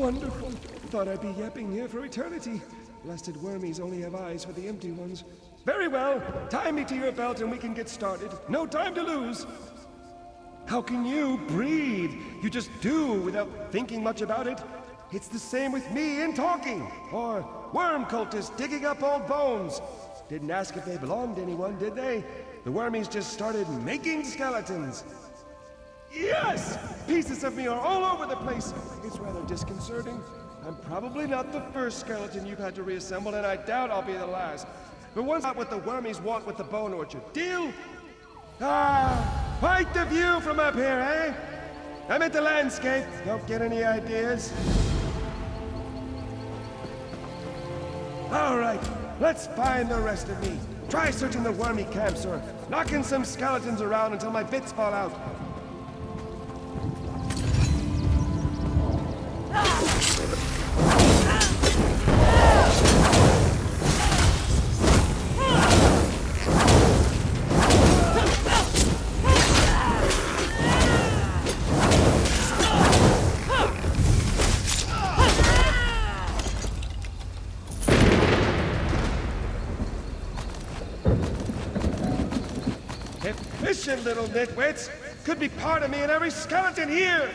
wonderful. Thought I'd be yapping here for eternity. Blessed wormies only have eyes for the empty ones. Very well. Tie me to your belt and we can get started. No time to lose. How can you breathe? You just do without thinking much about it. It's the same with me in talking. Or worm cultists digging up old bones. Didn't ask if they belonged to anyone, did they? The wormies just started making skeletons. Yes! Pieces of me are all over the place. It's rather disconcerting. I'm probably not the first skeleton you've had to reassemble, and I doubt I'll be the last. But once not what the wormies want with the bone orchard. Deal? Ah, quite the view from up here, eh? I'm at the landscape. Don't get any ideas. All right, let's find the rest of me. Try searching the wormy camps or knocking some skeletons around until my bits fall out. Efficient little nitwits! Could be part of me in every skeleton here!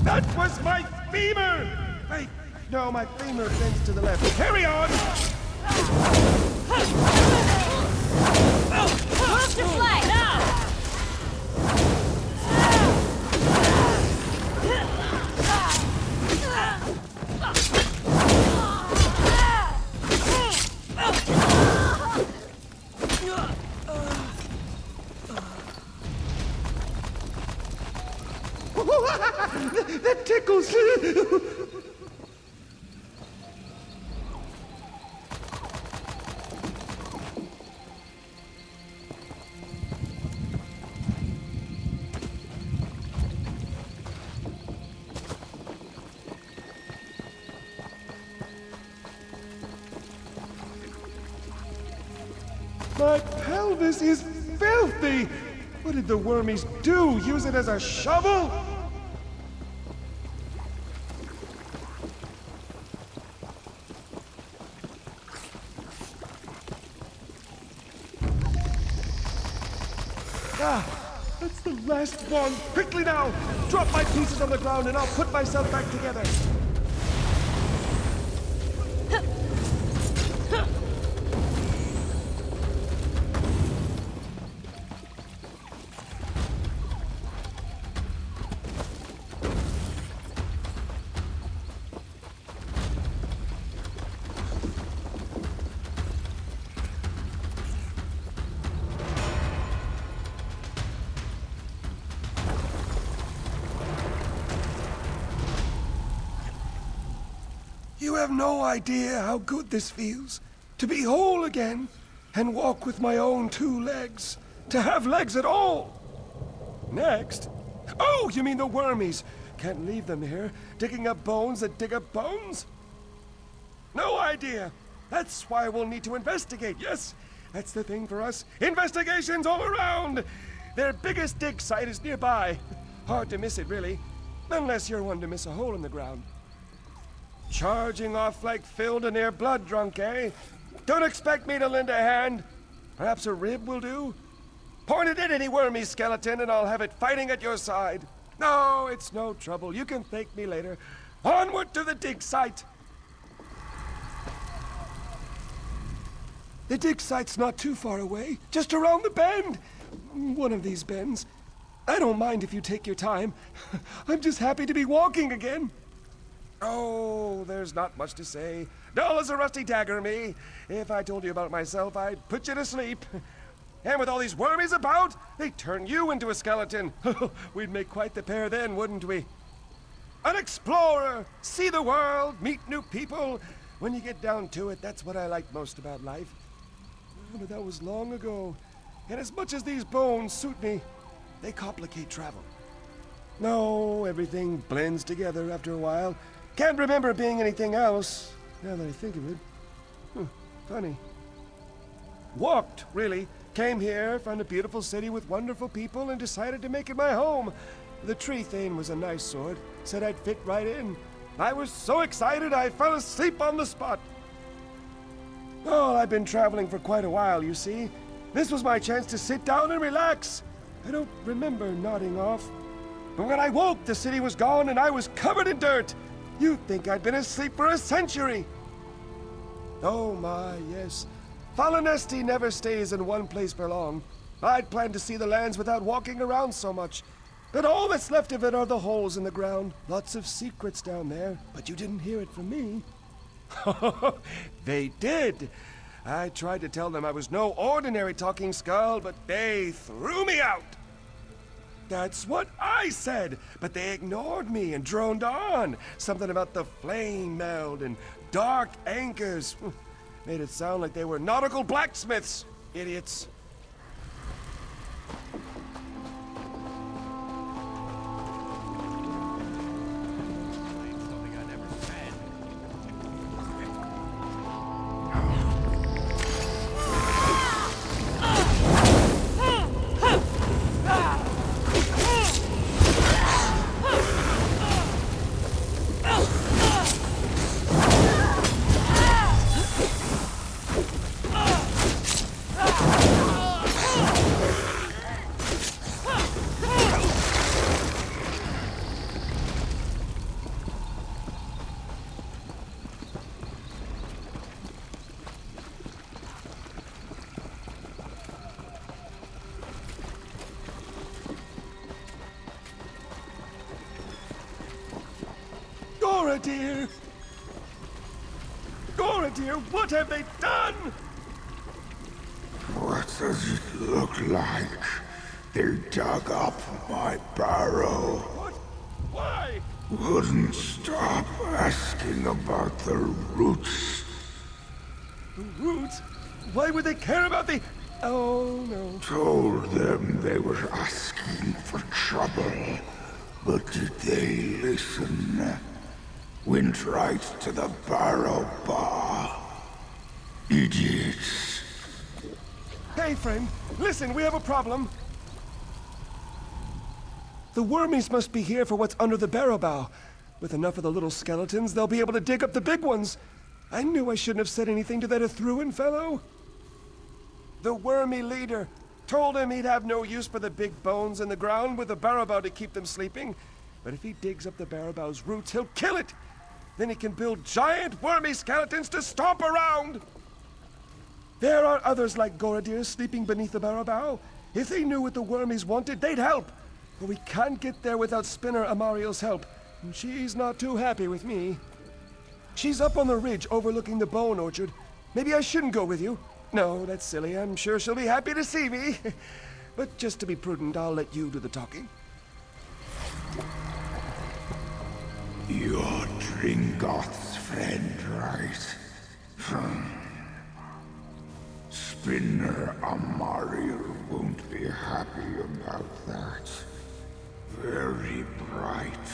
That was my femur! Wait, no, my femur bends to the left. Carry on! Move to play! Now! That tickles! My pelvis is filthy! What did the wormies do? Use it as a shovel? Ah, that's the last one. Quickly now! Drop my pieces on the ground and I'll put myself back together. You have no idea how good this feels. To be whole again, and walk with my own two legs. To have legs at all. Next? Oh, you mean the wormies. Can't leave them here, digging up bones that dig up bones? No idea. That's why we'll need to investigate, yes? That's the thing for us. Investigations all around! Their biggest dig site is nearby. Hard to miss it, really. Unless you're one to miss a hole in the ground. Charging off like filled and air blood drunk, eh? Don't expect me to lend a hand. Perhaps a rib will do? Point it at any wormy skeleton and I'll have it fighting at your side. No, it's no trouble. You can thank me later. Onward to the dig site. The dig site's not too far away. Just around the bend. One of these bends. I don't mind if you take your time. I'm just happy to be walking again. Oh, there's not much to say. Dull as a rusty dagger, me. If I told you about myself, I'd put you to sleep. And with all these wormies about, they'd turn you into a skeleton. We'd make quite the pair then, wouldn't we? An explorer! See the world, meet new people. When you get down to it, that's what I like most about life. But that was long ago. And as much as these bones suit me, they complicate travel. No, everything blends together after a while. Can't remember being anything else, now that I think of it. Funny. Walked, really. Came here, found a beautiful city with wonderful people, and decided to make it my home. The tree thane was a nice sort. Said I'd fit right in. I was so excited I fell asleep on the spot. Oh, I've been traveling for quite a while, you see. This was my chance to sit down and relax. I don't remember nodding off. But when I woke, the city was gone and I was covered in dirt. You'd think I'd been asleep for a century. Oh my, yes. Falanesti never stays in one place for long. I'd planned to see the lands without walking around so much. But all that's left of it are the holes in the ground. Lots of secrets down there, but you didn't hear it from me. They did. I tried to tell them I was no ordinary talking skull, but they threw me out. That's what I said, but they ignored me and droned on. Something about the flame meld and dark anchors. Made it sound like they were nautical blacksmiths. Idiots. Gora, dear! Gora, dear, what have they done? What does it look like? They dug up my barrow. What? Why? Wouldn't stop asking about the roots. The roots? Why would they care about the... Oh, no. Told them they were asking for trouble. But did they listen? Went right to the barrow bar. Idiots. Hey, friend, listen, we have a problem. The wormies must be here for what's under the barrow bow. With enough of the little skeletons, they'll be able to dig up the big ones. I knew I shouldn't have said anything to that Athruan fellow. The wormy leader told him he'd have no use for the big bones in the ground with the barrow bow to keep them sleeping. But if he digs up the barrow bow's roots, he'll kill it. Then he can build giant wormy skeletons to stomp around. There are others like Goradir sleeping beneath the barrow bow. If they knew what the wormies wanted, they'd help. But we can't get there without Spinner Amariel's help, and she's not too happy with me. She's up on the ridge overlooking the bone orchard. Maybe I shouldn't go with you. No, that's silly. I'm sure she'll be happy to see me. But just to be prudent, I'll let you do the talking. You're Dringoth's friend, right? Spinner Amariel won't be happy about that. Very bright,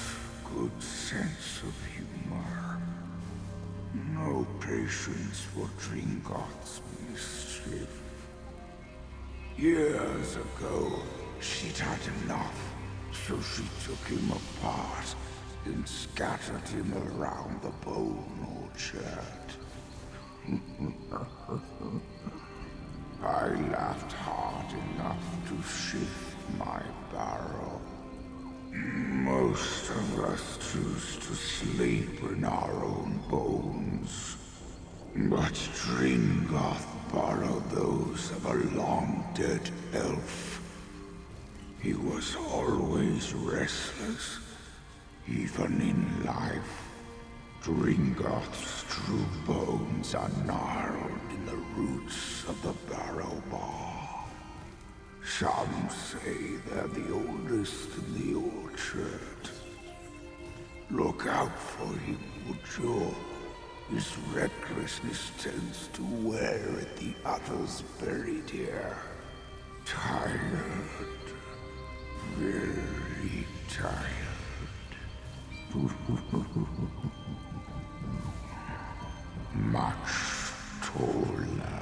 good sense of humor. No patience for Dringoth's mischief. Years ago, she'd had enough, so she took him apart and scattered him around the bone orchard. I laughed hard enough to shift my barrow. Most of us choose to sleep in our own bones. But Dringoth borrowed those of a long-dead elf. He was always restless, even in life. Dringoth's true bones are gnarled in the roots of the barrow bar. Some say they're the oldest in the orchard. Look out for him, would you? His recklessness tends to wear at the others buried here. Tired. Very tired. Much taller.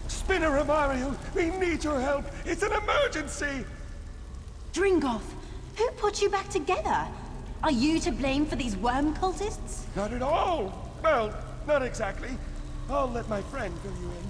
Spinner and Mario, we need your help. It's an emergency. Dringoth, who put you back together? Are you to blame for these worm cultists? Not at all. Well, not exactly. I'll let my friend fill you in.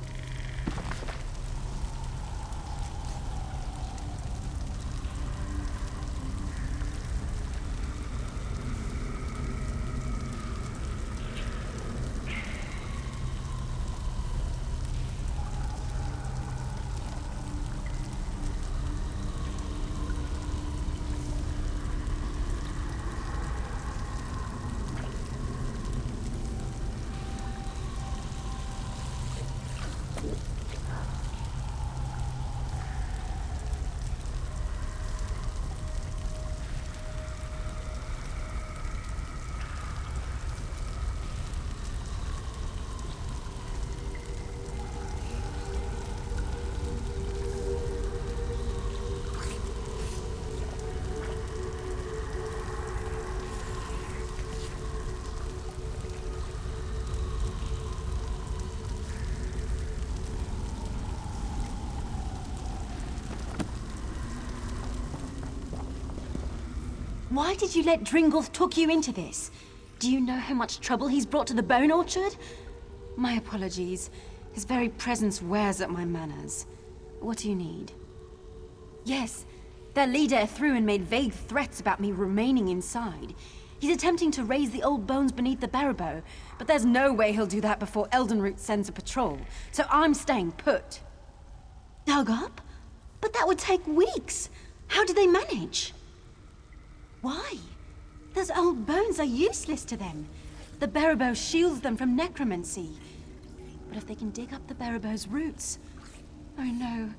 Why did you let Dringolf talk you into this? Do you know how much trouble he's brought to the Bone Orchard? My apologies. His very presence wears at my manners. What do you need? Yes, their leader threw and made vague threats about me remaining inside. He's attempting to raise the old bones beneath the Barabo, but there's no way he'll do that before Eldenroot sends a patrol, so I'm staying put. Dug up? But that would take weeks. How do they manage? Why? Those old bones are useless to them. The Barabo shields them from necromancy. But if they can dig up the Barabo's roots... Oh no.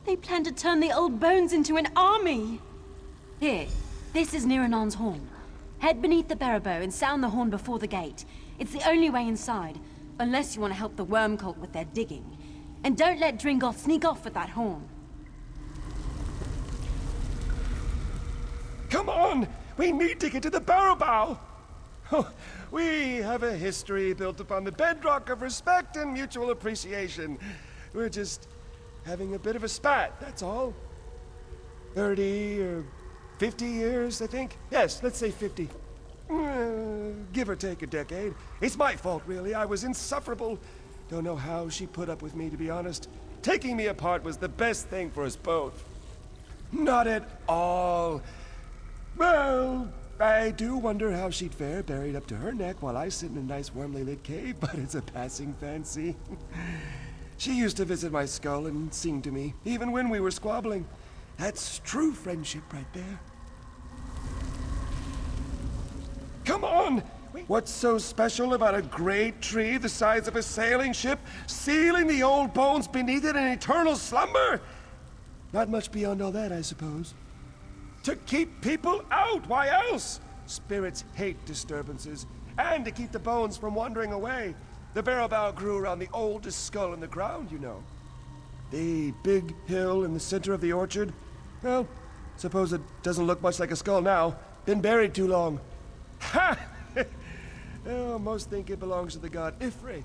They plan to turn the old bones into an army! Here, this is Niranon's horn. Head beneath the Barabo and sound the horn before the gate. It's the only way inside, unless you want to help the worm cult with their digging. And don't let Dringoth sneak off with that horn. Come on! We need to get to the Barrow. Oh, we have a history built upon the bedrock of respect and mutual appreciation. We're just having a bit of a spat, that's all. 30 or 50 years, I think. Yes, let's say 50. Give or take a decade. It's my fault, really. I was insufferable. Don't know how she put up with me, to be honest. Taking me apart was the best thing for us both. Not at all. Well, I do wonder how she'd fare buried up to her neck while I sit in a nice warmly lit cave, but it's a passing fancy. She used to visit my skull and sing to me, even when we were squabbling. That's true friendship right there. Come on! What's so special about a great tree the size of a sailing ship, sealing the old bones beneath it in eternal slumber? Not much beyond all that, I suppose. To keep people out, why else? Spirits hate disturbances, and to keep the bones from wandering away. The Barrow grew around the oldest skull in the ground, you know. The big hill in the center of the orchard. Well, suppose it doesn't look much like a skull now. Been buried too long. Ha! Oh, most think it belongs to the god Ifrit.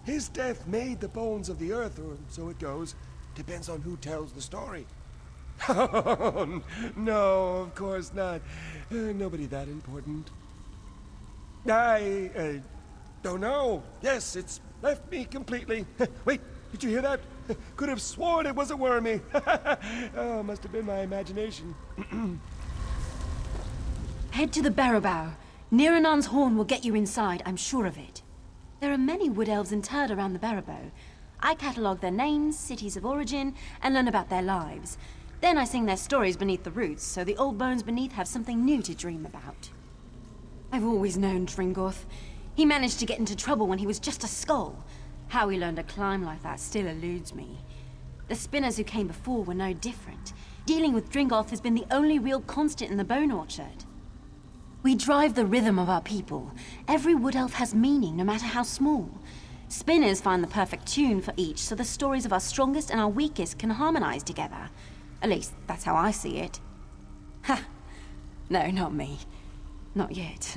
His death made the bones of the earth, or so it goes. Depends on who tells the story. Oh, no, of course not. Nobody that important. I don't know. Yes, it's left me completely. Wait, did you hear that? Could have sworn it was a wormy. Oh, must have been my imagination. Head to the Barrowbow. Niranan's horn will get you inside, I'm sure of it. There are many wood elves interred around the Barrowbow. I catalogue their names, cities of origin, and learn about their lives. Then I sing their stories beneath the roots, so the old bones beneath have something new to dream about. I've always known Dringorth. He managed to get into trouble when he was just a skull. How he learned to climb like that still eludes me. The spinners who came before were no different. Dealing with Dringorth has been the only real constant in the Bone Orchard. We drive the rhythm of our people. Every wood elf has meaning, no matter how small. Spinners find the perfect tune for each, so the stories of our strongest and our weakest can harmonize together. At least, that's how I see it. Ha! No, not me. Not yet.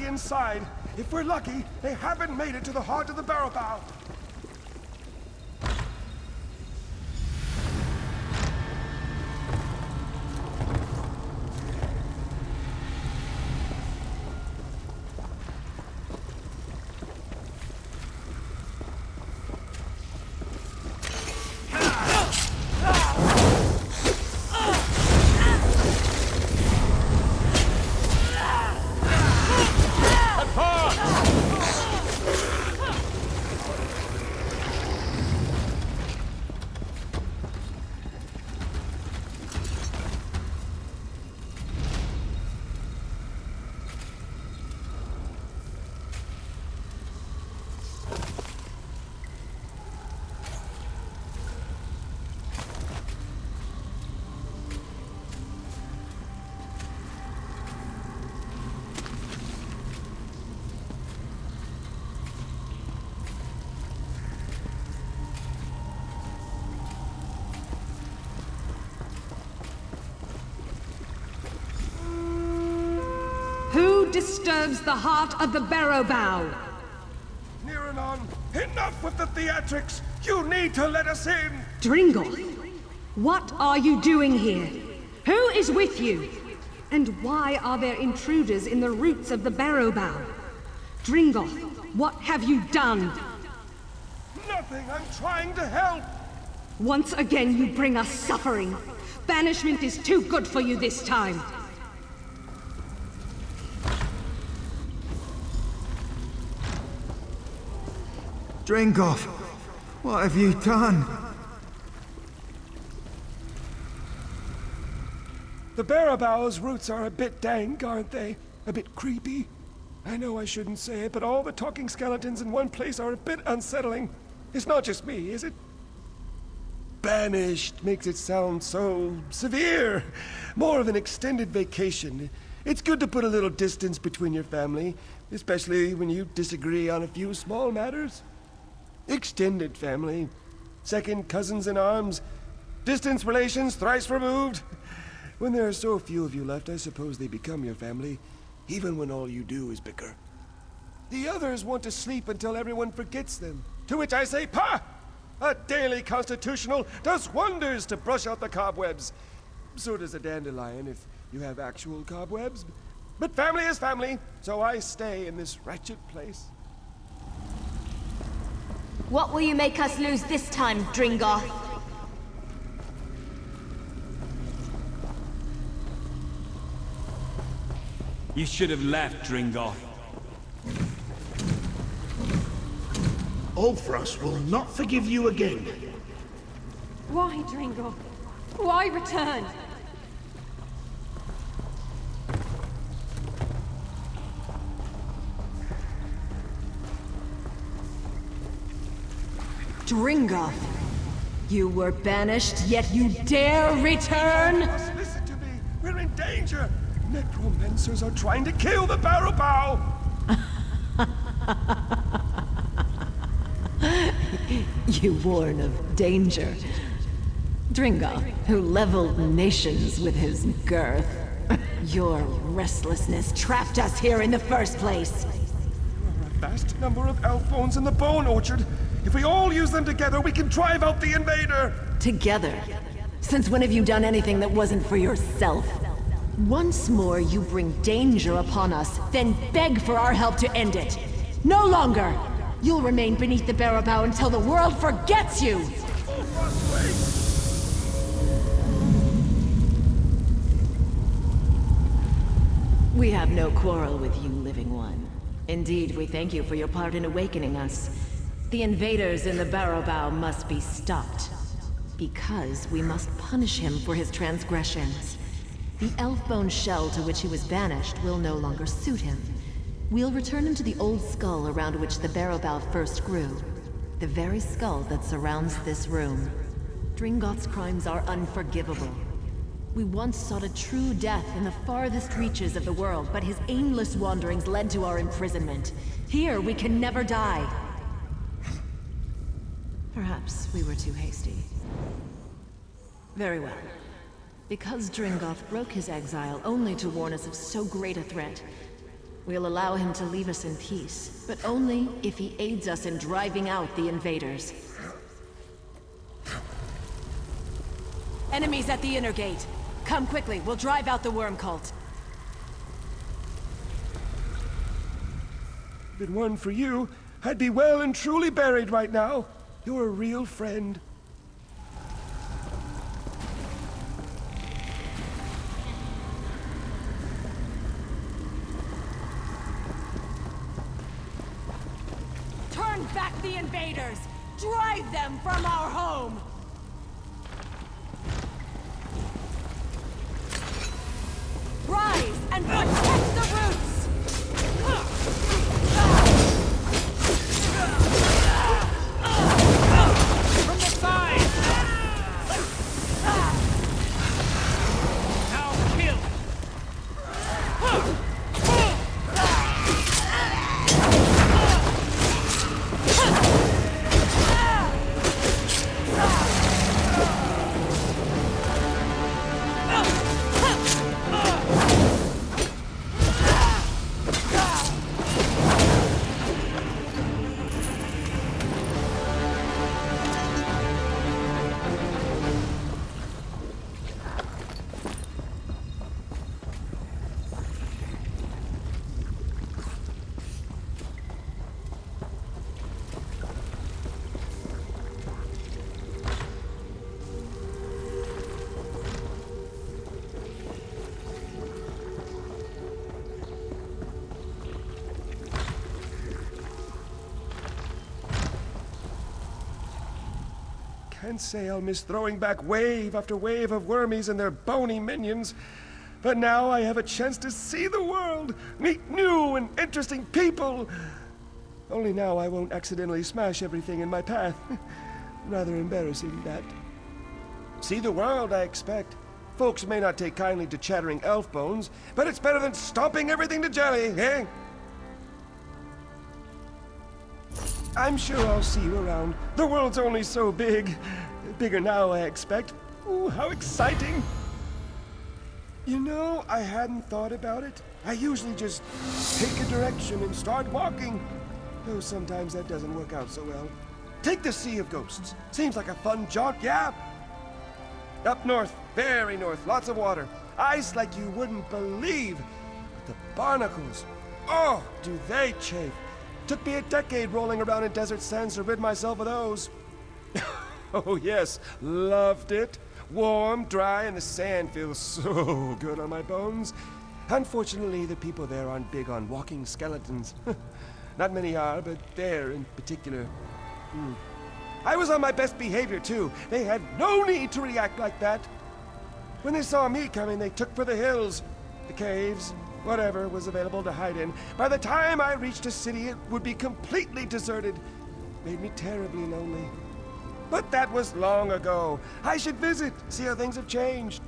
Inside. If we're lucky, they haven't made it to the heart of the Barrowbow. Who disturbs the heart of the Barrowbow? Niranon, enough with the theatrics! You need to let us in! Dringorth, what are you doing here? Who is with you? And why are there intruders in the roots of the Barrowbow? Dringorth, what have you done? Nothing, I'm trying to help! Once again you bring us suffering. Banishment is too good for you this time. Dringorth, what have you done? The Barrowbow's roots are a bit dank, aren't they? A bit creepy. I know I shouldn't say it, but all the talking skeletons in one place are a bit unsettling. It's not just me, is it? Banished makes it sound so severe. More of an extended vacation. It's good to put a little distance between your family, especially when you disagree on a few small matters. Extended family. Second cousins in arms. Distant relations thrice removed. When there are so few of you left, I suppose they become your family, even when all you do is bicker. The others want to sleep until everyone forgets them. To which I say, "Pah! A daily constitutional does wonders to brush out the cobwebs." So does a dandelion if you have actual cobwebs. But family is family, so I stay in this wretched place. What will you make us lose this time, Dringorth? You should have left, Dringorth. Ulfras will not forgive you again. Why, Dringo? Why return? Dringoth, you were banished, yet you dare return? Listen to me. We're in danger. Necromancers are trying to kill the Barrow Bow. You warn of danger. Dringoth, who leveled nations with his girth. Your restlessness trapped us here in the first place. There are a vast number of elf bones in the Bone Orchard. If we all use them together, we can drive out the invader! Together? Since when have you done anything that wasn't for yourself? Once more you bring danger upon us, then beg for our help to end it. No longer! You'll remain beneath the Barrow Bow until the world forgets you! We have no quarrel with you, Living One. Indeed, we thank you for your part in awakening us. The invaders in the Barrow Bow must be stopped. Because we must punish him for his transgressions. The elf-bone shell to which he was banished will no longer suit him. We'll return him to the old skull around which the Barrow Bow first grew. The very skull that surrounds this room. Dringoth's crimes are unforgivable. We once sought a true death in the farthest reaches of the world, but his aimless wanderings led to our imprisonment. Here, we can never die. Perhaps we were too hasty. Very well. Because Dringoth broke his exile only to warn us of so great a threat, we'll allow him to leave us in peace, but only if he aids us in driving out the invaders. Enemies at the inner gate. Come quickly, we'll drive out the worm cult. If it weren't for you, I'd be well and truly buried right now. You're a real friend. Turn back the invaders! Drive them from our home! Rise and protect the roots! From the side! Now kill! Can't say I'll miss throwing back wave after wave of wormies and their bony minions. But now I have a chance to see the world, meet new and interesting people. Only now I won't accidentally smash everything in my path. Rather embarrassing, that. See the world, I expect. Folks may not take kindly to chattering elf bones, but it's better than stomping everything to jelly, eh? I'm sure I'll see you around. The world's only so big. Bigger now, I expect. Ooh, how exciting! You know, I hadn't thought about it. I usually just take a direction and start walking. Though sometimes that doesn't work out so well. Take the Sea of Ghosts. Seems like a fun jaunt, yeah? Up north, very north, lots of water. Ice like you wouldn't believe. But the barnacles, oh, do they chafe. Took me a decade rolling around in desert sands to rid myself of those. Oh yes, loved it. Warm, dry, and the sand feels so good on my bones. Unfortunately, the people there aren't big on walking skeletons. Not many are, but there in particular. I was on my best behavior, too. They had no need to react like that. When they saw me coming, they took for the hills, the caves, whatever was available to hide in. By the time I reached a city, it would be completely deserted. Made me terribly lonely. But that was long ago. I should visit, see how things have changed.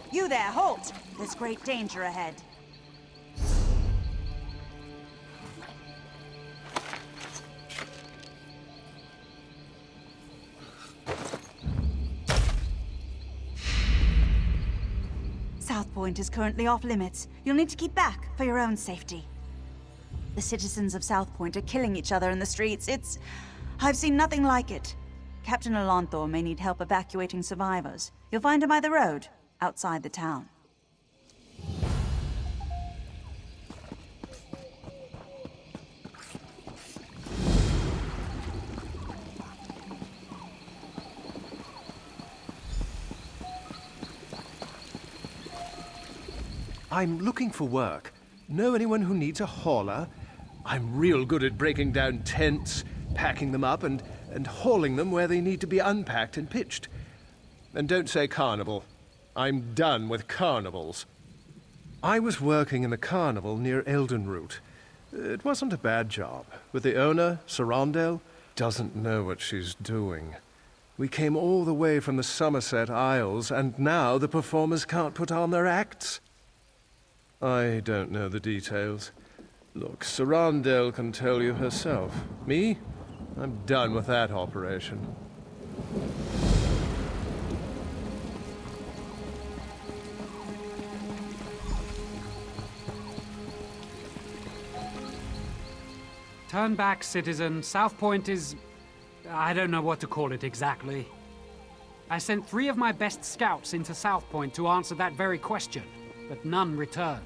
You there, halt! There's great danger ahead. South Point is currently off limits. You'll need to keep back for your own safety. The citizens of South Point are killing each other in the streets. I've seen nothing like it. Captain Alonthor may need help evacuating survivors. You'll find him by the road, outside the town. I'm looking for work. Know anyone who needs a hauler? I'm real good at breaking down tents, packing them up, and hauling them where they need to be unpacked and pitched. And don't say carnival. I'm done with carnivals. I was working in the carnival near Eldenroot. It wasn't a bad job, but the owner, Syaoranvee, doesn't know what she's doing. We came all the way from the Somerset Isles, and now the performers can't put on their acts. I don't know the details. Look, Syaoranvee can tell you herself. Me? I'm done with that operation. Turn back, citizen. South Point is... I don't know what to call it exactly. I sent 3 of my best scouts into South Point to answer that very question, but none returned.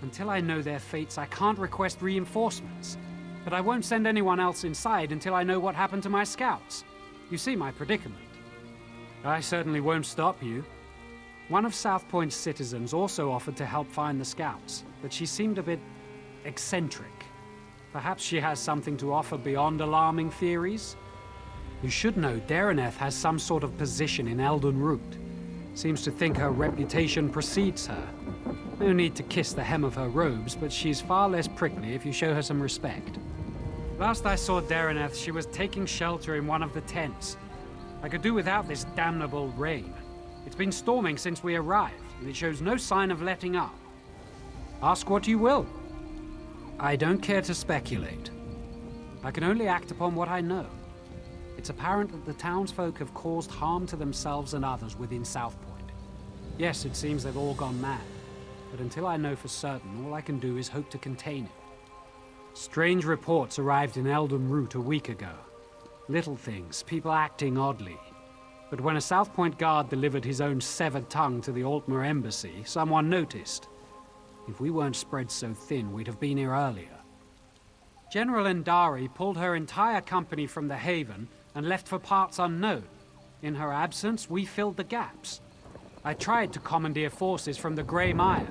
Until I know their fates, I can't request reinforcements. But I won't send anyone else inside until I know what happened to my scouts. You see my predicament. I certainly won't stop you. One of South Point's citizens also offered to help find the scouts, but she seemed a bit eccentric. Perhaps she has something to offer beyond alarming theories? You should know Dareneth has some sort of position in Eldenroot. Seems to think her reputation precedes her. No need to kiss the hem of her robes, but she's far less prickly if you show her some respect. Last I saw Dareneth, she was taking shelter in one of the tents. I could do without this damnable rain. It's been storming since we arrived, and it shows no sign of letting up. Ask what you will. I don't care to speculate. I can only act upon what I know. It's apparent that the townsfolk have caused harm to themselves and others within South Point. Yes, it seems they've all gone mad, but until I know for certain, all I can do is hope to contain it. Strange reports arrived in Eldenroot a week ago. Little things, people acting oddly. But when a South Point guard delivered his own severed tongue to the Altmer embassy, someone noticed. If we weren't spread so thin, we'd have been here earlier. General Endari pulled her entire company from the Haven and left for parts unknown. In her absence, we filled the gaps. I tried to commandeer forces from the Grey Mire,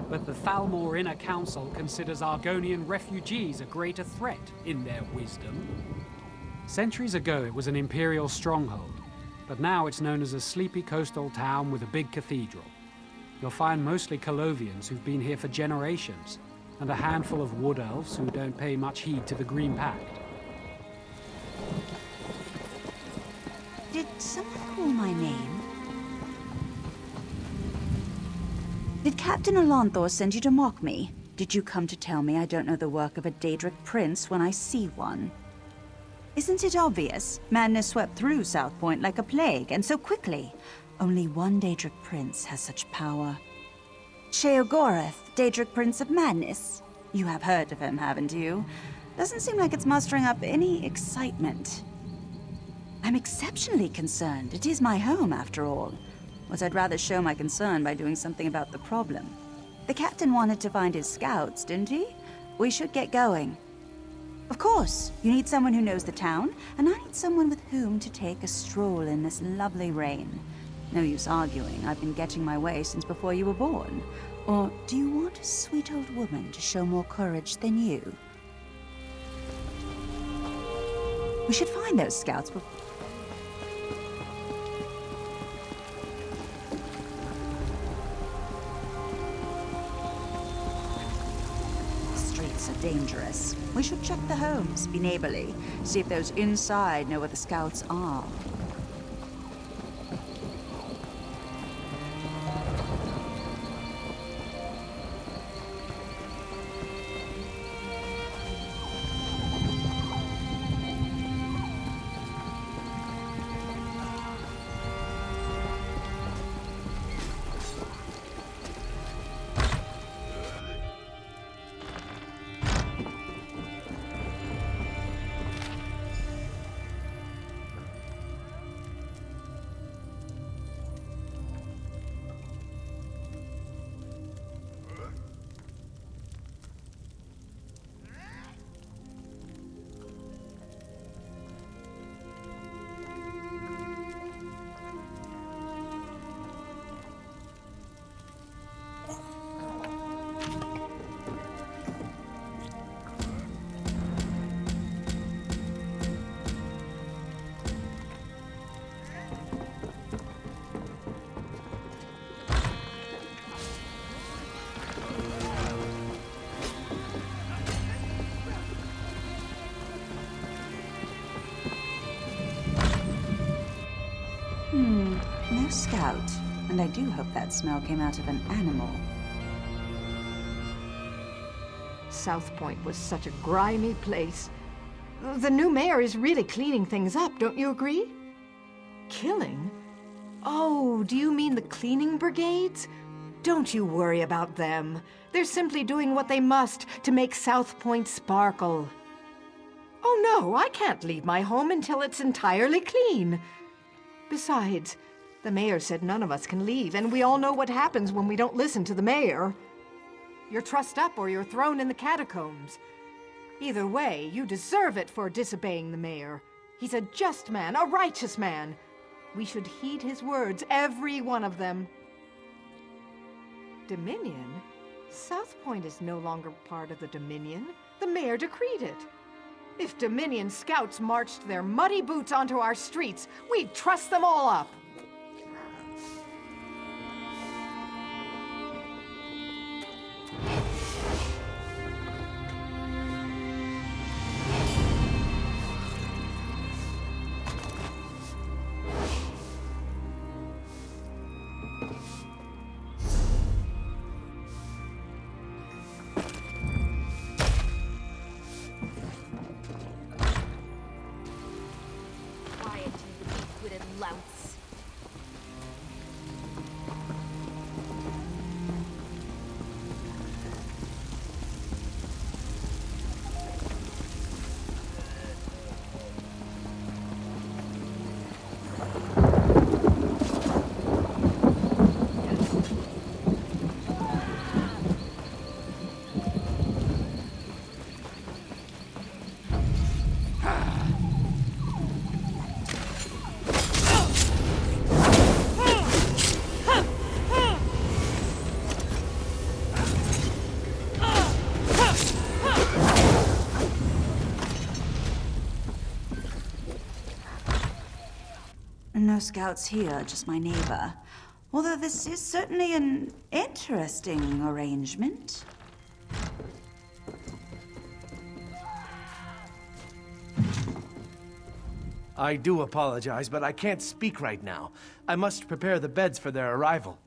but the Thalmor Inner Council considers Argonian refugees a greater threat, in their wisdom. Centuries ago, it was an Imperial stronghold, but now it's known as a sleepy coastal town with a big cathedral. You'll find mostly Colovians who've been here for generations, and a handful of wood elves who don't pay much heed to the Green Pact. Did someone call my name? Did Captain Alonthor send you to mock me? Did you come to tell me I don't know the work of a Daedric prince when I see one? Isn't it obvious? Madness swept through South Point like a plague, and so quickly. Only one Daedric prince has such power. Sheogorath, Daedric Prince of Madness. You have heard of him, haven't you? Doesn't seem like it's mustering up any excitement. I'm exceptionally concerned. It is my home, after all. But I'd rather show my concern by doing something about the problem. The captain wanted to find his scouts, didn't he? We should get going. Of course, you need someone who knows the town, and I need someone with whom to take a stroll in this lovely rain. No use arguing. I've been getting my way since before you were born. Or do you want a sweet old woman to show more courage than you? We should find those scouts before... The streets are dangerous. We should check the homes, be neighborly, see if those inside know where the scouts are. No scout. And I do hope that smell came out of an animal. South Point was such a grimy place. The new mayor is really cleaning things up, don't you agree? Killing? Oh, do you mean the cleaning brigades? Don't you worry about them. They're simply doing what they must to make South Point sparkle. Oh no, I can't leave my home until it's entirely clean. Besides, the mayor said none of us can leave, and we all know what happens when we don't listen to the mayor. You're trussed up or you're thrown in the catacombs. Either way, you deserve it for disobeying the mayor. He's a just man, a righteous man. We should heed his words, every one of them. Dominion? South Point is no longer part of the Dominion. The mayor decreed it. If Dominion scouts marched their muddy boots onto our streets, we'd truss them all up. No scouts here, just my neighbor. Although this is certainly an interesting arrangement. I do apologize, but I can't speak right now. I must prepare the beds for their arrival.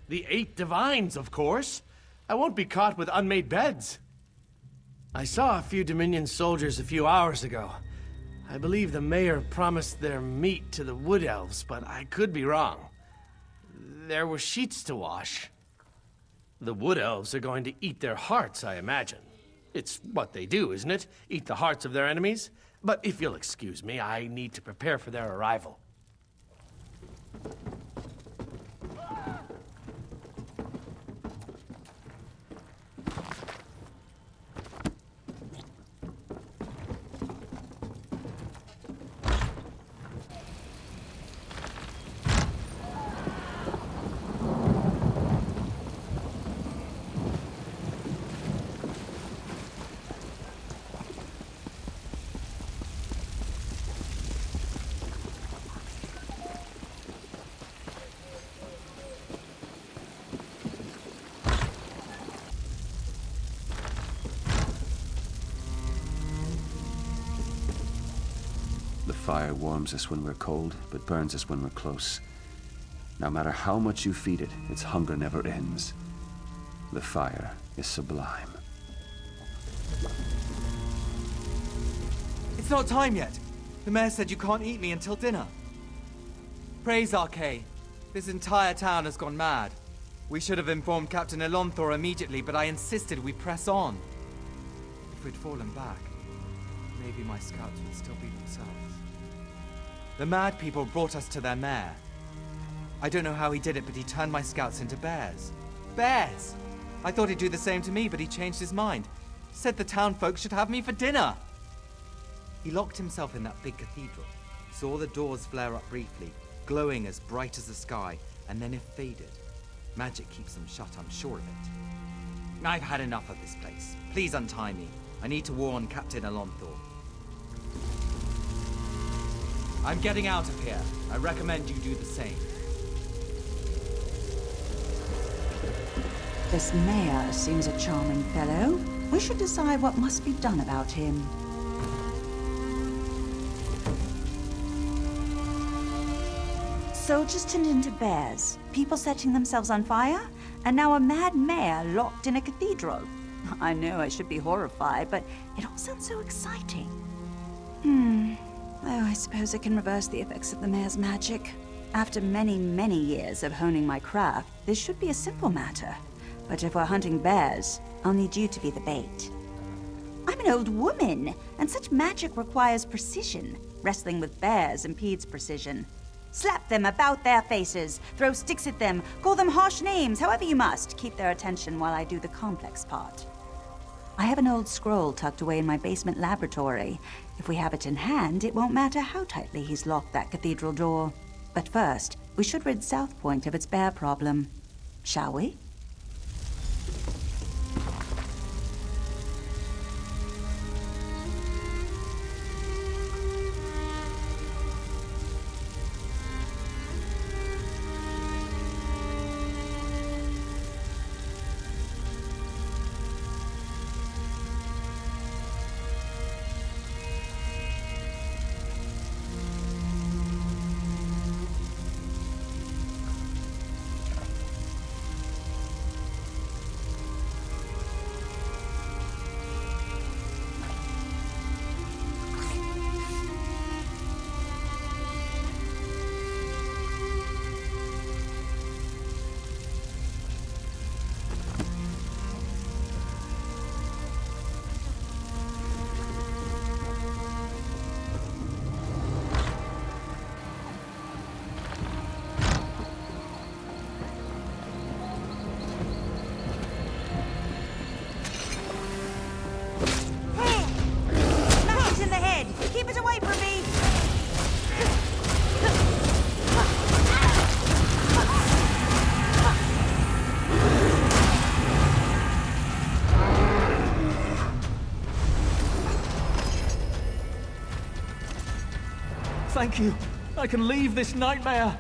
The 8 divines, of course. I won't be caught with unmade beds. I saw a few Dominion soldiers a few hours ago. I believe the mayor promised their meat to the Wood Elves, but I could be wrong. there were sheets to wash. The wood elves are going to eat their hearts, I imagine. It's what they do, isn't it? Eat the hearts of their enemies? But if you'll excuse me, I need to prepare for their arrival. The fire warms us when we're cold, but burns us when we're close. No matter how much you feed it, its hunger never ends. The fire is sublime. It's not time yet. The mayor said you can't eat me until dinner. Praise Arcay. This entire town has gone mad. We should have informed Captain Elonthor immediately, but I insisted we press on. If we'd fallen back, maybe my scouts would still be themselves. The mad people brought us to their mayor. I don't know how he did it, but he turned my scouts into bears. Bears! I thought he'd do the same to me, but he changed his mind. Said the town folks should have me for dinner. He locked himself in that big cathedral, saw the doors flare up briefly, glowing as bright as the sky, and then it faded. Magic keeps them shut, I'm sure of it. I've had enough of this place. Please untie me. I need to warn Captain Elonthor. I'm getting out of here. I recommend you do the same. This mayor seems a charming fellow. We should decide what must be done about him. Soldiers turned into bears, people setting themselves on fire, and now a mad mayor locked in a cathedral. I know I should be horrified, but it all sounds so exciting. Oh, I suppose I can reverse the effects of the mayor's magic. After many, many years of honing my craft, this should be a simple matter. But if we're hunting bears, I'll need you to be the bait. I'm an old woman, and such magic requires precision. Wrestling with bears impedes precision. Slap them about their faces, throw sticks at them, call them harsh names, however you must. Keep their attention while I do the complex part. I have an old scroll tucked away in my basement laboratory. If we have it in hand, it won't matter how tightly he's locked that cathedral door. But first, we should rid South Point of its bear problem. Shall we? Thank you. I can leave this nightmare.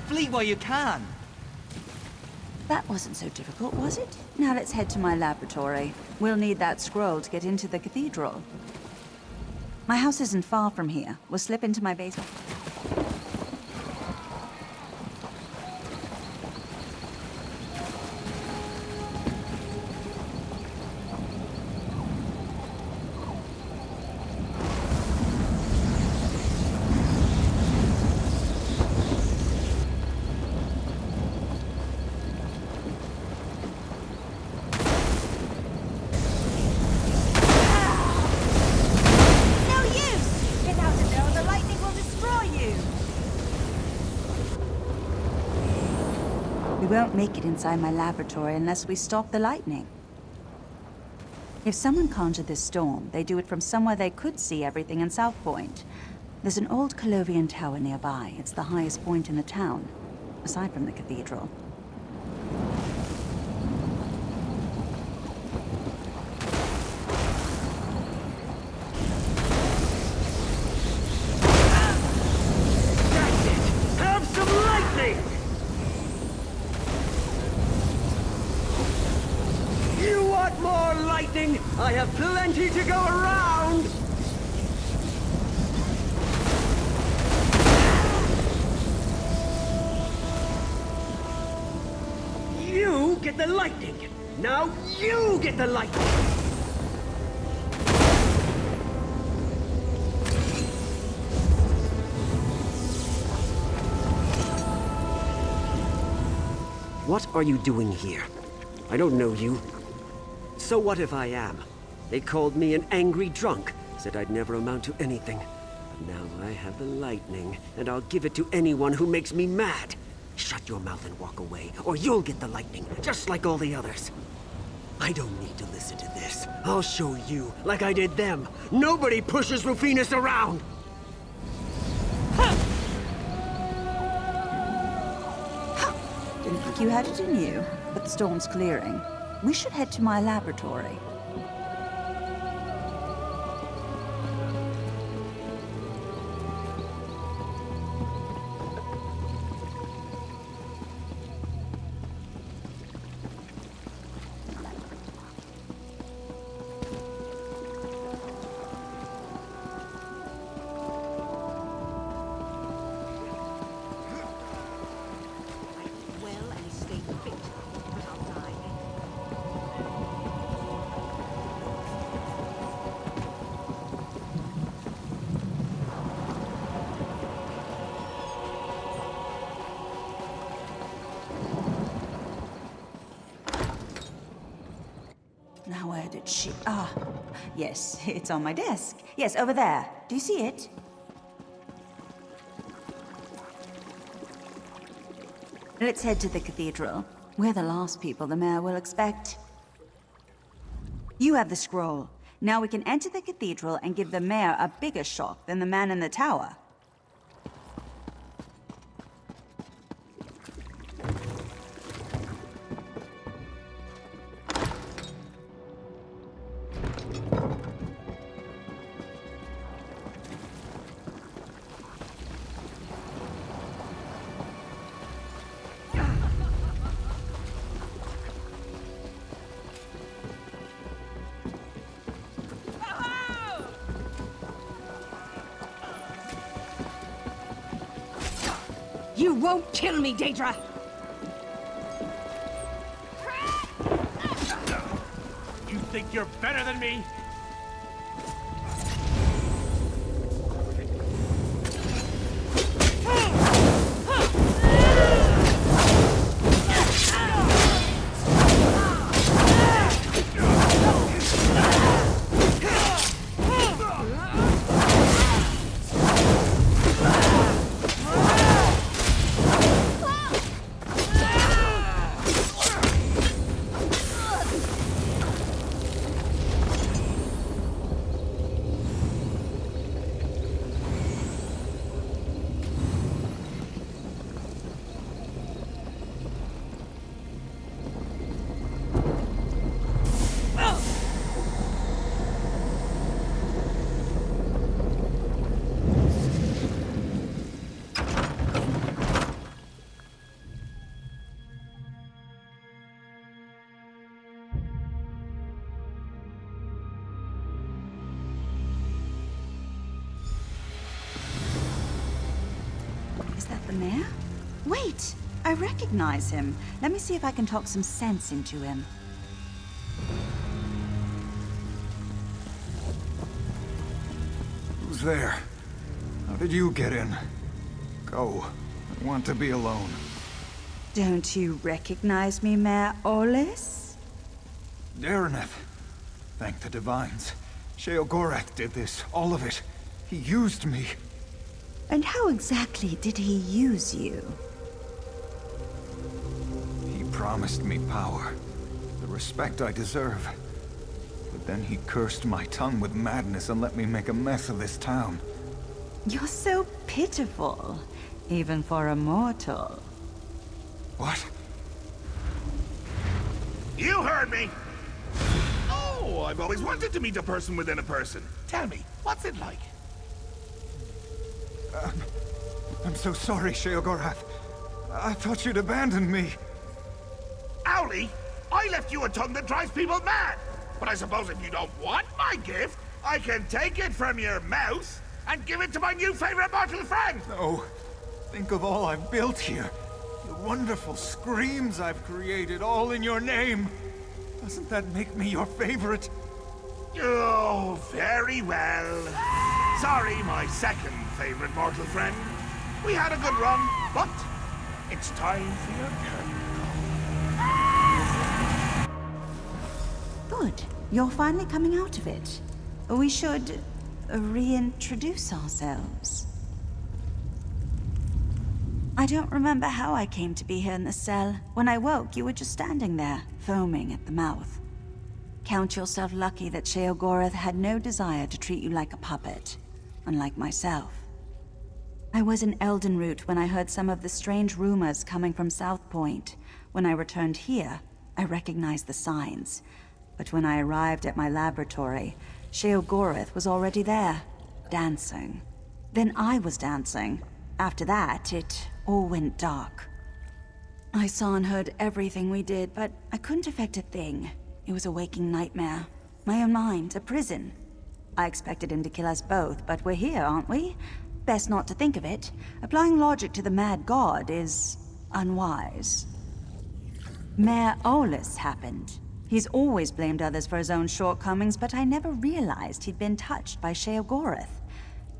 Flee while you can. That wasn't so difficult, was it? Now let's head to my laboratory. We'll need that scroll to get into the cathedral. My house isn't far from here. We'll slip into my basement. We won't make it inside my laboratory unless we stop the lightning. If someone conjured this storm, they do it from somewhere they could see everything in South Point. There's an old Colovian tower nearby. It's the highest point in the town, aside from the cathedral. That's it! Have some lightning! You want more lightning? I have plenty to go around! You get the lightning! Now you get the lightning! What are you doing here? I don't know you. So what if I am? They called me an angry drunk, said I'd never amount to anything. But now I have the lightning, and I'll give it to anyone who makes me mad. Shut your mouth and walk away, or you'll get the lightning, just like all the others. I don't need to listen to this. I'll show you, like I did them. Nobody pushes Rufinus around! Didn't think you had it in you, but the storm's clearing. We should head to my laboratory. Now where did she... Ah, yes, it's on my desk. Yes, over there. Do you see it? Let's head to the cathedral. We're the last people the mayor will expect. You have the scroll. Now we can enter the cathedral and give the mayor a bigger shock than the man in the tower. You won't kill me, Daedra! You think you're better than me? Mayor? Wait, I recognize him. Let me see if I can talk some sense into him. Who's there? How did you get in? Go. I want to be alone. Don't you recognize me, Mayor Olis? Dareneth. Thank the Divines. Sheogorath did this, all of it. He used me. And how exactly did he use you? He promised me power, the respect I deserve. But then he cursed my tongue with madness and let me make a mess of this town. You're so pitiful, even for a mortal. What? You heard me! Oh, I've always wanted to meet a person within a person. Tell me, what's it like? I'm so sorry, Sheogorath. I thought you'd abandoned me. Owlie, I left you a tongue that drives people mad. But I suppose if you don't want my gift, I can take it from your mouth and give it to my new favorite mortal friend. No. Think of all I've built here. The wonderful screams I've created, all in your name. Doesn't that make me your favorite? Oh, very well. Sorry, my second favorite mortal friend. We had a good run, but it's time for your curtain call. Good. You're finally coming out of it. We should reintroduce ourselves. I don't remember how I came to be here in the cell. When I woke, you were just standing there, foaming at the mouth. Count yourself lucky that Sheogorath had no desire to treat you like a puppet, unlike myself. I was in Eldenroot when I heard some of the strange rumors coming from South Point. When I returned here, I recognized the signs. But when I arrived at my laboratory, Sheogorath was already there, dancing. Then I was dancing. After that, it all went dark. I saw and heard everything we did, but I couldn't affect a thing. It was a waking nightmare. My own mind, a prison. I expected him to kill us both, but we're here, aren't we? Best not to think of it. Applying logic to the mad god is unwise. Mayor Olis happened. He's always blamed others for his own shortcomings, but I never realized he'd been touched by Sheogorath.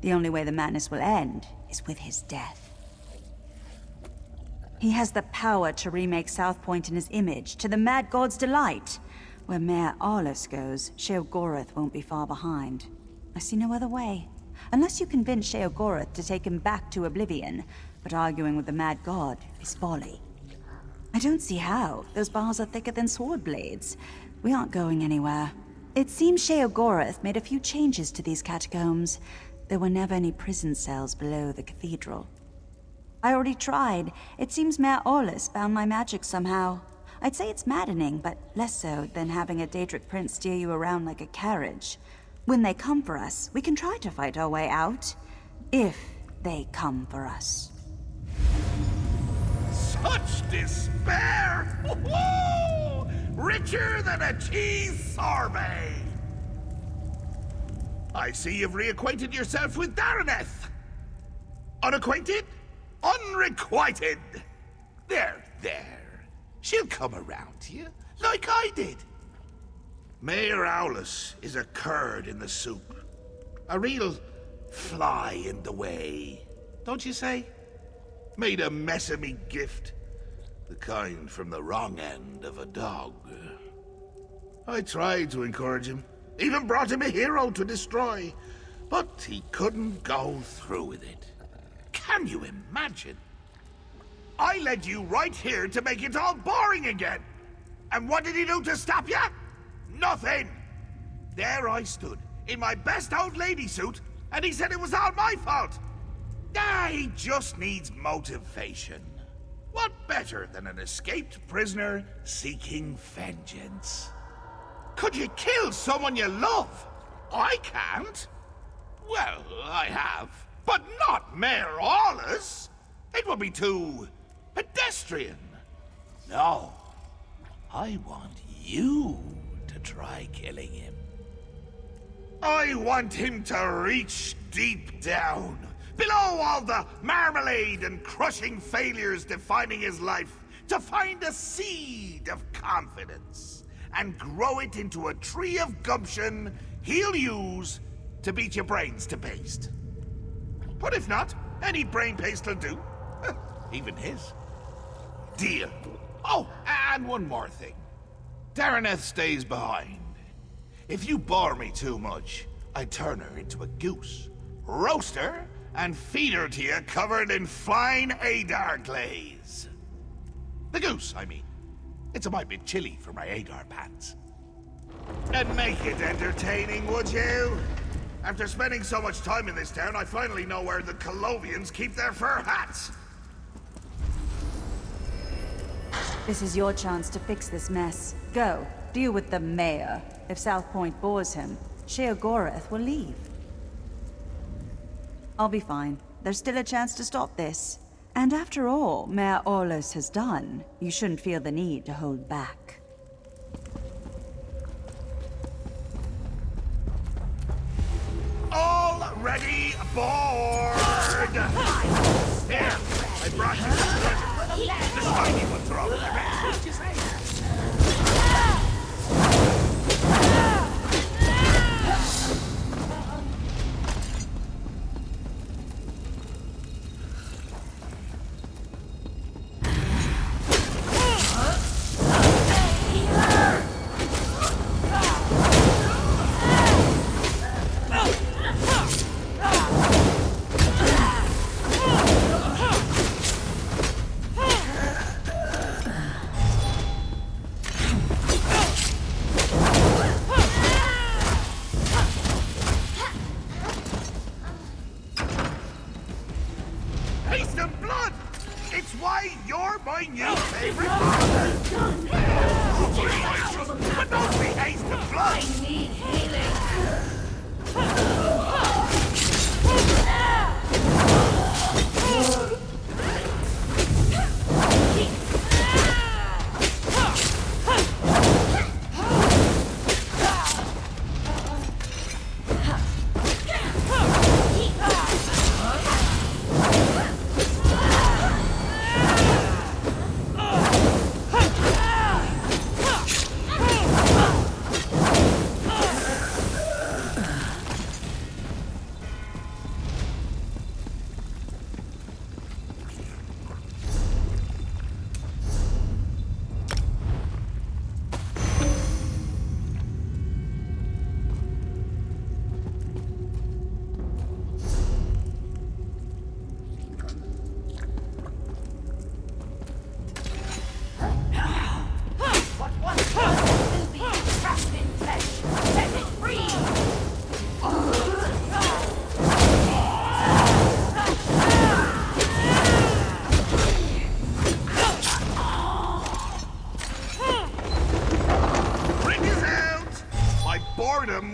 The only way the madness will end is with his death. He has the power to remake South Point in his image, to the mad god's delight. Where Mayor Olis goes, Sheogorath won't be far behind. I see no other way. Unless you convince Sheogorath to take him back to oblivion, but arguing with the mad god is folly. I don't see how. Those bars are thicker than sword blades. We aren't going anywhere. It seems Sheogorath made a few changes to these catacombs. There were never any prison cells below the cathedral. I already tried. It seems Mayor Olis found my magic somehow. I'd say it's maddening, but less so than having a Daedric prince steer you around like a carriage. When they come for us, we can try to fight our way out. If they come for us. Such despair! Woo-hoo! Richer than a cheese sorbet! I see you've reacquainted yourself with Dareneth. Unacquainted? Unrequited! There. She'll come around to you, like I did. Mayor Owlis is a curd in the soup. A real fly in the way, don't you say? Made a mess of me gift. The kind from the wrong end of a dog. I tried to encourage him. Even brought him a hero to destroy. But he couldn't go through with it. Can you imagine? I led you right here to make it all boring again. And what did he do to stop you? Nothing. There I stood, in my best old lady suit, and he said it was all my fault. He just needs motivation. What better than an escaped prisoner seeking vengeance? Could you kill someone you love? I can't. Well, I have. But not Mayor Olis. It would be too pedestrian. No. I want you to try killing him. I want him to reach deep down below all the marmalade and crushing failures defining his life, to find a seed of confidence and grow it into a tree of gumption he'll use to beat your brains to paste. But if not, any brain paste will do. Even his. Deal. Oh, and one more thing. Daraneth stays behind. If you bore me too much, I'd turn her into a goose, roast her, and feed her to you covered in fine Adar glaze. The goose, I mean. It's a mite bit chilly for my Adar pants. And make it entertaining, would you? After spending so much time in this town, I finally know where the Colovians keep their fur hats. This is your chance to fix this mess. Go, deal with the mayor. If South Point bores him, Sheogorath will leave. I'll be fine. There's still a chance to stop this. And after all Mayor Orlos has done, you shouldn't feel the need to hold back. All ready aboard! Here, I brought you some present. The shiny ones are all in their best. What'd you say?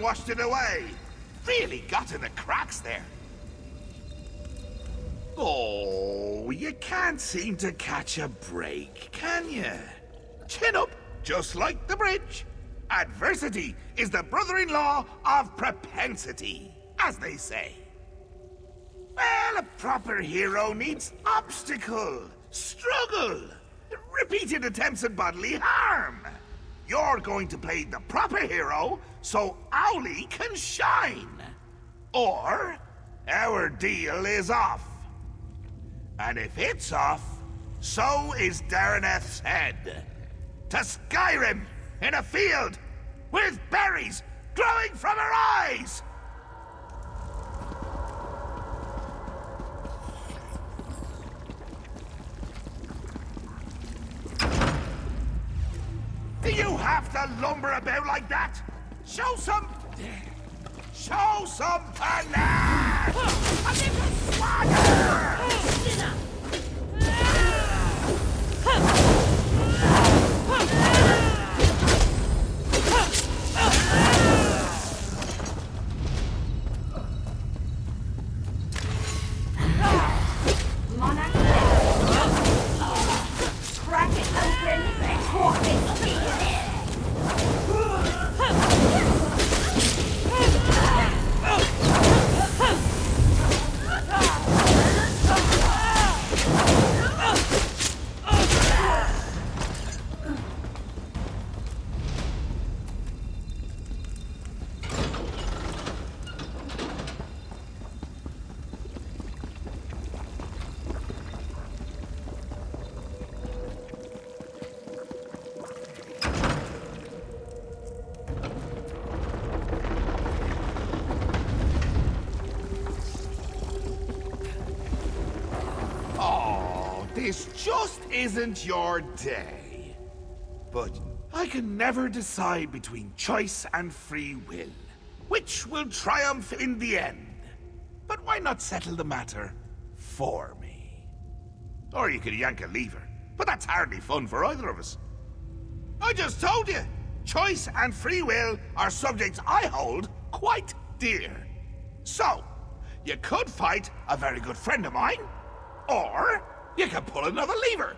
Washed it away. Really got in the cracks there. Oh, you can't seem to catch a break, can you? Chin up, just like the bridge. Adversity is the brother-in-law of propensity, as they say. Well, a proper hero needs obstacle, struggle, repeated attempts at bodily harm. You're going to play the proper hero so Owlie can shine. Or our deal is off. And if it's off, so is Daraneth's head. To Skyrim, in a field, with berries glowing from her eyes! Do you have to lumber about like that? Show some panache! A little swagger! Crack it open and walk it in. just isn't your day. But I can never decide between choice and free will. Which will triumph in the end? But why not settle the matter for me? Or you could yank a lever, but that's hardly fun for either of us. I just told you, choice and free will are subjects I hold quite dear. So, you could fight a very good friend of mine, or you could pull another lever.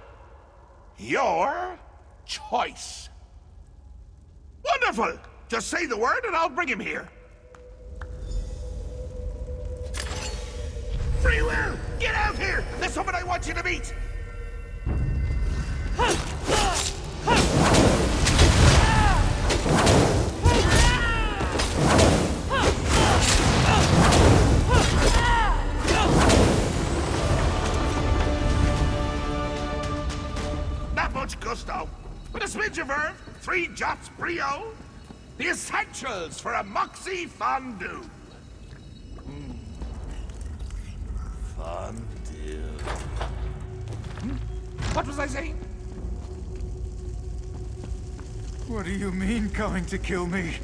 Your choice. Wonderful! Just say the word and I'll bring him here. Free will! Get out here! There's someone I want you to meet! Not much gusto. With a smidge of verve, 3 jots brio, the essentials for a moxie fondue. Fondue. What was I saying? What do you mean, going to kill me?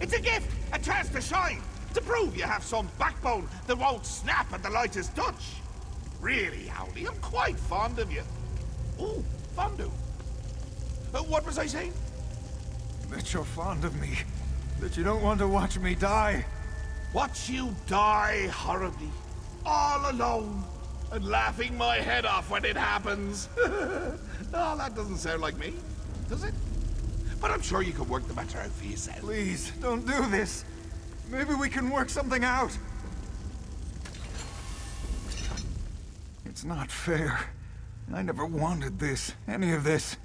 It's a gift, a chance to shine, to prove you have some backbone that won't snap at the lightest touch. Really, Howley, I'm quite fond of you. Ooh, fondue. What was I saying? That you're fond of me. That you don't want to watch me die. Watch you die horribly. All alone. And laughing my head off when it happens. Oh, that doesn't sound like me, does it? But I'm sure you can work the matter out for yourself. Please, don't do this. Maybe we can work something out. It's not fair. I never wanted this, any of this.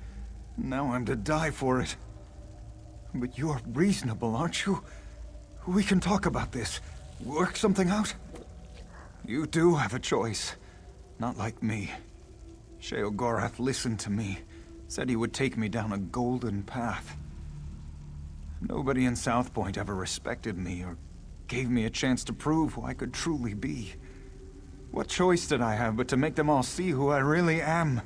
Now I'm to die for it. But you're reasonable, aren't you? We can talk about this. Work something out. You do have a choice. Not like me. Sheogorath listened to me. Said he would take me down a golden path. Nobody in South Point ever respected me or gave me a chance to prove who I could truly be. What choice did I have but to make them all see who I really am?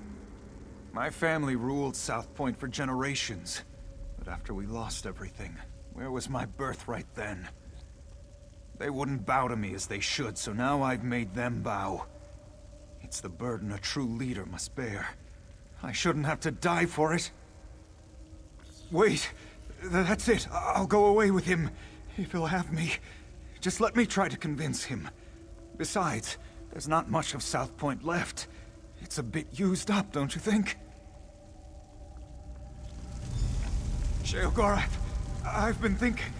My family ruled South Point for generations. But after we lost everything, where was my birthright then? They wouldn't bow to me as they should, so now I've made them bow. It's the burden a true leader must bear. I shouldn't have to die for it. Wait, that's it. I'll go away with him, if he'll have me. Just let me try to convince him. Besides, there's not much of South Point left. It's a bit used up, don't you think? Sheogorath, I've been thinking.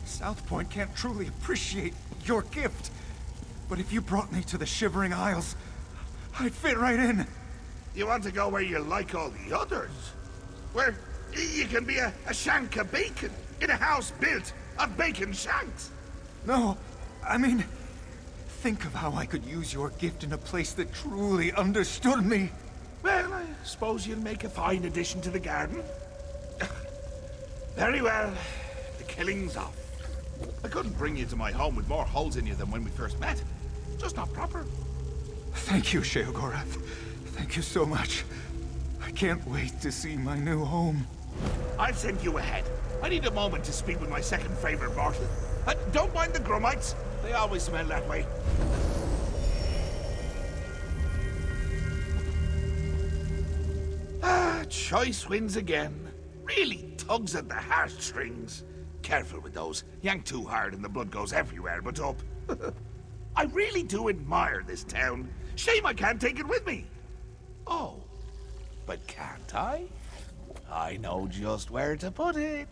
South Point can't truly appreciate your gift. But if you brought me to the Shivering Isles, I'd fit right in. You want to go where you like all the others? Where you can be a shank of bacon in a house built of bacon shanks? No, I mean, think of how I could use your gift in a place that truly understood me. Well, I suppose you'll make a fine addition to the garden. Very well. The killing's off. I couldn't bring you to my home with more holes in you than when we first met. Just not proper. Thank you, Sheogorath. Thank you so much. I can't wait to see my new home. I'll send you ahead. I need a moment to speak with my second favorite mortal. Don't mind the grummites. They always smell that way. Choice wins again. Really tugs at the heartstrings. Careful with those. Yank too hard and the blood goes everywhere but up. I really do admire this town. Shame I can't take it with me. Oh, but can't I? I know just where to put it.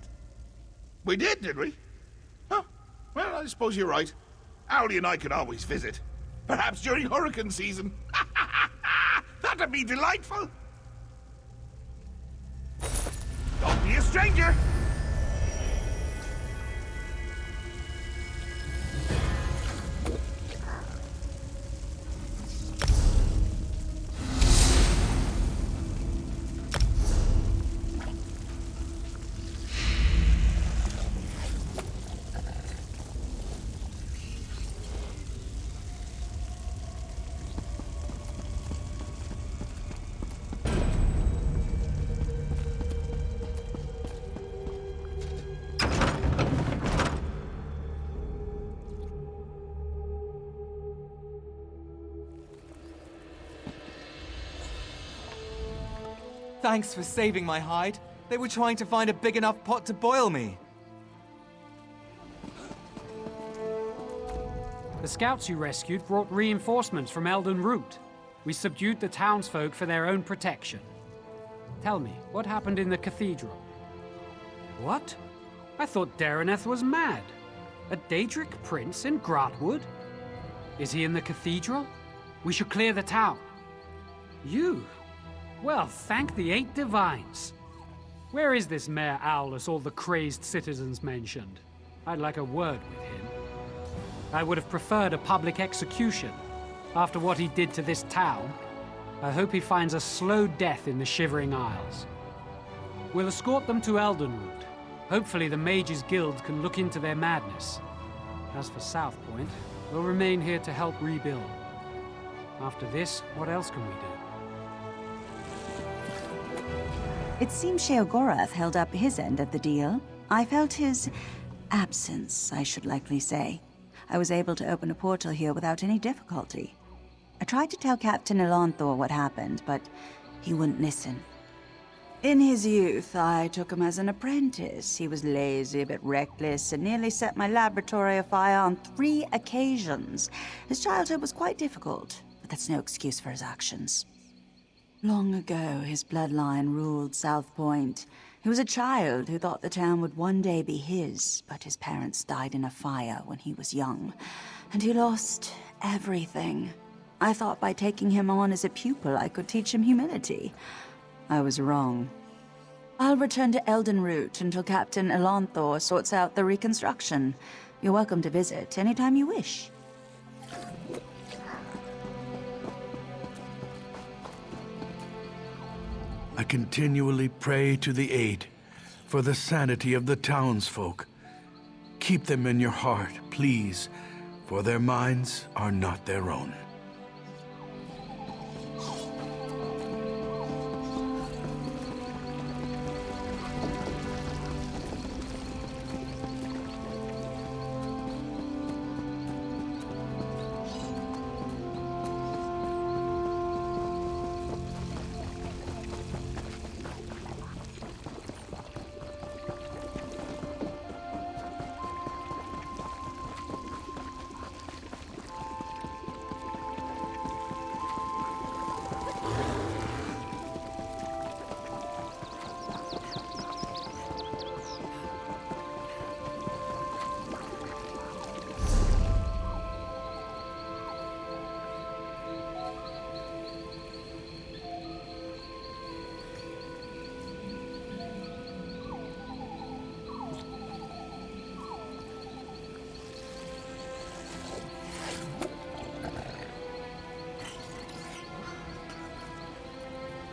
We did we? Huh. Well, I suppose you're right. Owlie and I can always visit. Perhaps during hurricane season. That'd be delightful. Don't be a stranger. Thanks for saving my hide. They were trying to find a big enough pot to boil me. The scouts you rescued brought reinforcements from Elden Root. We subdued the townsfolk for their own protection. Tell me, what happened in the cathedral? What? I thought Dareneth was mad. A Daedric prince in Gratwood? Is he in the cathedral? We should clear the town. You? Well, thank the 8 divines. Where is this Mayor Owlus all the crazed citizens mentioned? I'd like a word with him. I would have preferred a public execution. After what he did to this town, I hope he finds a slow death in the Shivering Isles. We'll escort them to Eldenroot. Hopefully the Mages Guild can look into their madness. As for South Point, we'll remain here to help rebuild. After this, what else can we do? It seems Sheogorath held up his end of the deal. I felt his absence, I should likely say. I was able to open a portal here without any difficulty. I tried to tell Captain Elanthor what happened, but he wouldn't listen. In his youth, I took him as an apprentice. He was lazy, a bit reckless, and nearly set my laboratory afire on 3 occasions. His childhood was quite difficult, but that's no excuse for his actions. Long ago, his bloodline ruled South Point. He was a child who thought the town would one day be his, but his parents died in a fire when he was young, and he lost everything. I thought by taking him on as a pupil, I could teach him humility. I was wrong. I'll return to Eldenroot until Captain Elanthor sorts out the reconstruction. You're welcome to visit anytime you wish. I continually pray to the Aid for the sanity of the townsfolk. Keep them in your heart, please, for their minds are not their own.